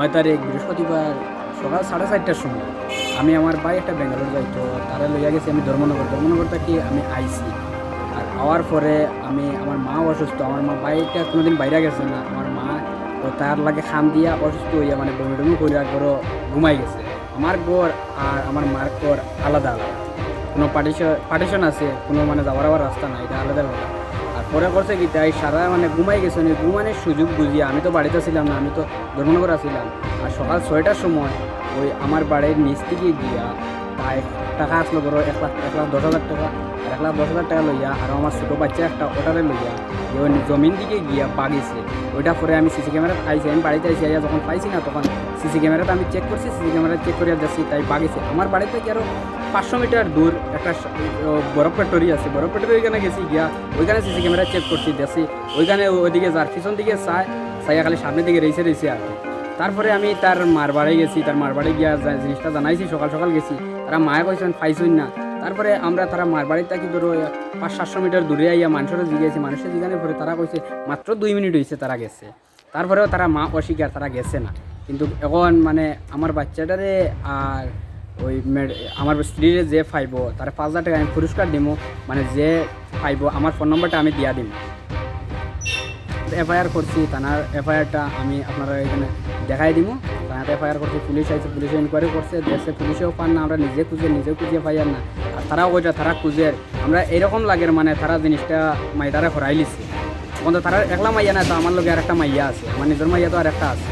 9 তারিখ বৃহস্পতিবার সকাল 4:30টার সময় আমি আমার ভাই একটা বেঙ্গালোর যাই, তো তারা লইয়া গেছি আমি ধর্মনগর থেকে আমি আইসি। আর আওয়ার পরে আমার মা অসুস্থ, আমার মা বাইকটা কোনোদিন বাইরে গেছে না, আমার মা তো তার লাগে খাম দিয়া অসুস্থ হইয়া মানে বমি টমি করিয়া ঘরও ঘুমাই গেছে। আমার ঘর আর আমার মার ঘর আলাদা আলাদা, কোনো পার্টিশন আছে, কোনো মানে যাওয়ার রাস্তা নাই, এটা আলাদা আলাদা। আর পরে করছে কি তাই সারা মানে ঘুমাই গেছে, ঘুমানোর সুযোগ বুঝিয়া আমি তো বাড়িতে ছিলাম না, আমি তো ধর্মনগর ছিলাম। আর সকাল 6টার সময় ওই আমার বাড়ির নিচ থেকে গিয়া তাই টাকা আসলো ধরো 1,10,000 টাকা, আর 1,10,000 টাকা লইয়া আর আমার ছোটো বাচ্চা একটা ওটারে লইয়া যে ওই জমিন দিকে গিয়া বাগিছে। ওইটা পরে আমি সিসি ক্যামেরাত আইছি, আমি বাড়িতে আইসি, আইয়া যখন পাইছি না তখন সিসি ক্যামেরাতে আমি চেক করছি, সিসি ক্যামেরা চেক করিয়া যাচ্ছি তাই বাগিছে। আমার বাড়ি থেকে আরও 500 মিটার দূর একটা বরফ ফ্যাক্টরি আছে, বরফ ফ্যাক্টরি ওইখানে গেছি, গিয়া ওইখানে সিসি ক্যামেরা চেক করছি, দেখছি ওইখানে ওইদিকে যার পিছন দিকে চাইয়া খালি সামনের দিকে রয়েছে আর কি। তারপরে আমি তার মার বাড়ি গেছি, তার মার বাড়ি গিয়া জিনিসটা জানাইছি, সকাল সকাল গেছি, তারা মায়ে কইছেন পাইছই না। তারপরে আমরা তারা মার বাড়িতে থাকি ধরো 500-700 মিটার দূরে আইয়া মানুষের জিগেছি, মানুষের জিগানোর পরে তারা কইছে মাত্র 2 মিনিট হয়েছে তারা গেছে। তারপরেও তারা মা অস্বীকার, তারা গেছে না। কিন্তু এখন মানে আমার বাচ্চাটারে আর ওই আমার স্ত্রীরে যে পাইব তারা 5,000 টাকা আমি পুরস্কার দিব, মানে যে পাইব আমার ফোন নম্বরটা আমি দিয়া দিব। এফআইআর করছি, থানার এফআইআরটা আমি আপনারা এখানে দেখাই দিব। থানাতে এফআইআর করছি, পুলিশ আইছে, পুলিশে ইনকোয়ারি করছে, দেখছে পুলিশেও পান না, আমরা নিজে খুঁজে পাই আর না। আর তারাও কইটা তারা খুঁজে, আমরা এরকম লাগের মানে তারা জিনিসটা মাইটারে হরাই লিছে। তখন তো তারা একলা মাইয়া না, তো আমার লগে আর একটা মাইয়া আছে, আমার নিজের মাইয়া তো আর একটা আছে।